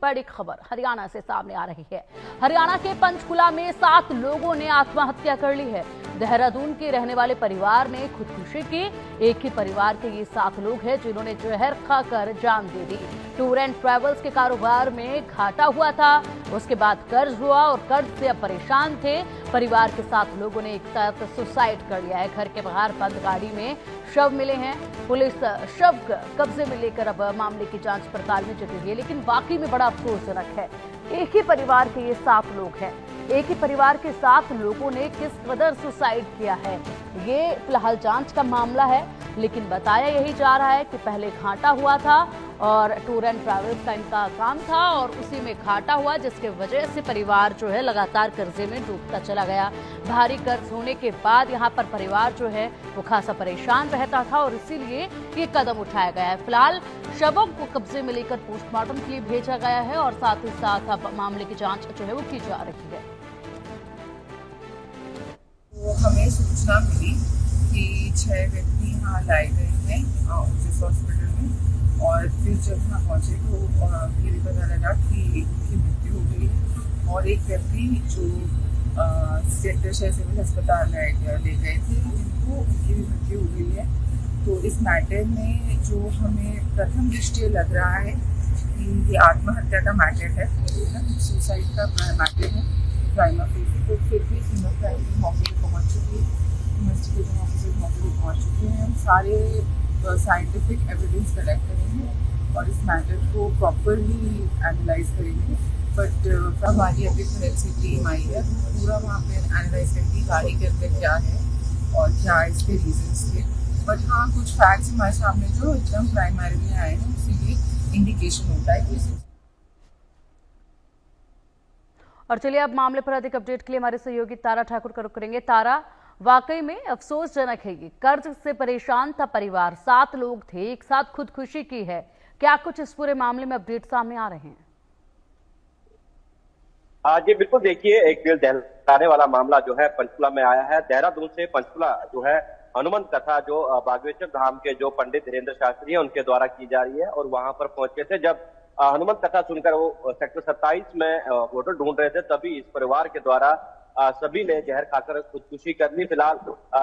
बड़ी खबर हरियाणा से सामने आ रही है। हरियाणा के पंचकुला में 7 लोगों ने आत्महत्या कर ली है। देहरादून के रहने वाले परिवार ने खुदकुशी की। एक ही परिवार के ये 7 लोग हैं जिन्होंने जहर खाकर जान दे दी। टूर एंड ट्रेवल्स के कारोबार में घाटा हुआ था, उसके बाद कर्ज हुआ और कर्ज से अब परेशान थे। परिवार के 7 लोगों ने एक साथ सुसाइड कर लिया है। घर के बाहर बंद गाड़ी में शव मिले हैं। पुलिस शव कब्जे में लेकर अब मामले की जांच पड़ताल में जुटी है। लेकिन वाकई में बड़ा अफसोसजनक है, एक ही परिवार के ये 7 लोग हैं। एक ही परिवार के 7 लोगों ने किस कदर सुसाइड किया है, ये फिलहाल जांच का मामला है। लेकिन बताया यही जा रहा है कि पहले घाटा हुआ था और टूर एंड ट्रैवल्स का इनका काम था और उसी में घाटा हुआ, जिसके वजह से परिवार जो है लगातार कर्जे में डूबता चला गया। भारी कर्ज होने के बाद यहाँ पर परिवार जो है वो खासा परेशान रहता था और इसीलिए ये कदम उठाया गया है। फिलहाल शवों को कब्जे में लेकर पोस्टमार्टम के लिए भेजा गया है और साथ ही साथ अब मामले की जांच जो है वो की जा रही है। तो हमें सूचना मिली कि 6 व्यक्ति यहाँ लाए गए हैं जिस हॉस्पिटल में, और फिर जब यहाँ पहुँचे तो ये भी पता लगा कि एक की मृत्यु हो गई है और एक व्यक्ति जो सेक्टर 6 सिविल अस्पताल ले गए थे जिनको उनकी भी मृत्यु हो गई है। तो इस मैटर में जो हमें प्रथम दृष्टया लग रहा है कि ये आत्महत्या का मैटर है, सुसाइड का मैटर है प्राइमा फेसी। तो फिर भी सीनियर क्राइम टीम मौके पर पहुँच चुकी है, इन्वेस्टिगेटिंग ऑफिसर मौके पर पहुँच चुके हैं। हम सारे साइंटिफिक एविडेंस कलेक्ट करेंगे और इस मैटर को प्रॉपरली एनालाइज करेंगे। बट हमारी अभी फोरेंसिक टीम आई है, पूरा वहाँ पे एनालाइज करेगी गाड़ी के अंदर क्या है और क्या इसके रीजंस थे। बट हाँ, कुछ फैक्ट्स हमारे सामने जो एकदम प्राइमरीली आए हैं उसी इंडिकेशन होता है कि। और चलिए अब मामले पर अधिक अपडेट के लिए हमारे सहयोगी तारा ठाकुर का रुख करेंगे। तारा, वाकई में अफसोसजनक है, ये कर्ज से परेशान था परिवार, 7 लोग थे, एक साथ खुदकुशी की है। क्या कुछ इस पूरे मामले में अपडेट सामने आ रहे हैं? जी बिल्कुल, देखिए एक दिल दहलाने वाला मामला जो है पंचकुला में आया है। देहरादून से पंचकुला जो है हनुमंत कथा जो बागेश्वर धाम के जो पंडित धीरेन्द्र शास्त्री है उनके द्वारा की जा रही है और वहां पर पहुंचे थे। जब हनुमंत कथा सुनकर वो सेक्टर 27 में होटल ढूंढ रहे थे, तभी इस परिवार के द्वारा सभी ने जहर खाकर खुदकुशी कर ली। फिलहाल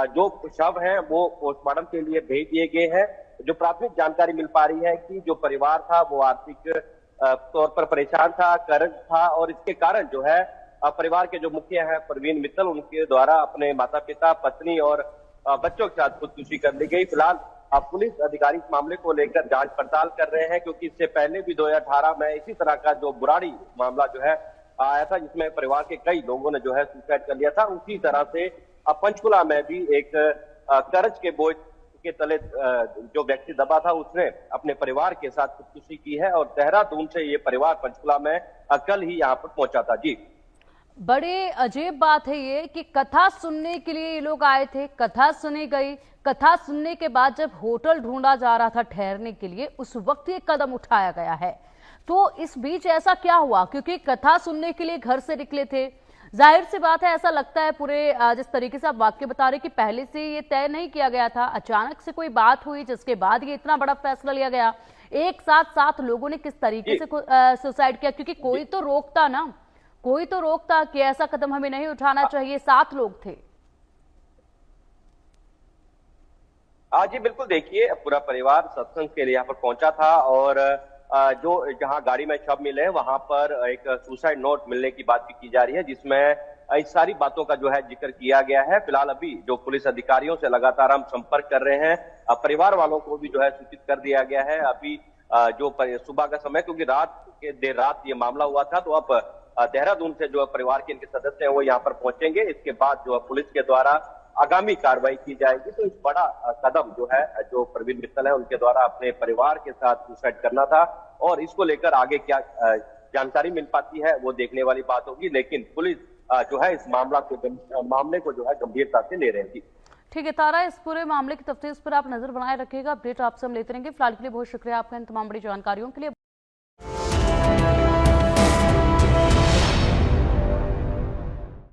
जो शव हैं वो पोस्टमार्टम के लिए भेज दिए गए हैं। जो प्राथमिक जानकारी मिल पा रही है कि जो परिवार था वो आर्थिक तौर पर परेशान था, कर्ज था और इसके कारण जो है परिवार के जो मुखिया हैं प्रवीण मित्तल, उनके द्वारा अपने माता पिता, पत्नी और बच्चों के साथ खुदकुशी कर ली गई। फिलहाल पुलिस अधिकारी इस मामले को लेकर जांच पड़ताल कर रहे हैं, क्योंकि इससे पहले भी 2018 में इसी तरह का जो बुराड़ी मामला जो है आया था, जिसमें परिवार के कई लोगों ने जो है सुसाइड कर लिया था। उसी तरह से पंचकुला में भी एक कर्ज के बोझ के तले जो व्यक्ति दबा था उसने अपने परिवार के साथ खुदकुशी की है और देहरादून से ये परिवार पंचकुला में कल ही यहाँ पर पहुंचा था। जी, बड़े अजीब बात है ये कि कथा सुनने के लिए ये लोग आए थे, कथा सुनी गई, कथा सुनने के बाद जब होटल ढूंढा जा रहा था ठहरने के लिए, उस वक्त ये कदम उठाया गया है। तो इस बीच ऐसा क्या हुआ? क्योंकि कथा सुनने के लिए घर से निकले थे, जाहिर सी बात है ऐसा लगता है पूरे जिस तरीके से आप वाक्य बता रहे कि पहले से ये तय नहीं किया गया था, अचानक से कोई बात हुई जिसके बाद ये इतना बड़ा फैसला लिया गया। एक साथ 7 लोगों ने किस तरीके से सुसाइड किया? क्योंकि कोई तो रोकता ना, कोई तो रोकता कि ऐसा कदम हमें नहीं उठाना चाहिए। 7 लोग थे। जी बिल्कुल, देखिए पूरा परिवार सत्संग के लिए यहाँ पर पहुंचा था और जो जहां गाड़ी में शव मिले वहां पर एक सुसाइड नोट मिलने की बात भी की जा रही है, जिसमें इस सारी बातों का जो है जिक्र किया गया है। फिलहाल अभी जो पुलिस अधिकारियों से लगातार हम संपर्क कर रहे हैं, परिवार वालों को भी जो है सूचित कर दिया गया है। अभी जो सुबह का समय, क्योंकि देर रात ये मामला हुआ था, तो अब देहरादून से जो परिवार के इनके सदस्य हैं वो यहाँ पर पहुंचेंगे। इसके बाद जो पुलिस के द्वारा आगामी कार्रवाई की जाएगी। तो इस बड़ा कदम जो है, जो प्रवीण मित्तल है उनके द्वारा अपने परिवार के साथ सुसाइड करना था और इसको लेकर आगे क्या जानकारी मिल पाती है वो देखने वाली बात होगी। लेकिन पुलिस जो है इस मामले को जो है गंभीरता से ले रही थी। ठीक है तारा, इस पूरे मामले की तफ्तीश पर आप नजर बनाए रखिएगा, अपडेट आपसे हम लेते रहेंगे। फिलहाल के लिए बहुत शुक्रिया आपका इन तमाम बड़ी जानकारियों के लिए।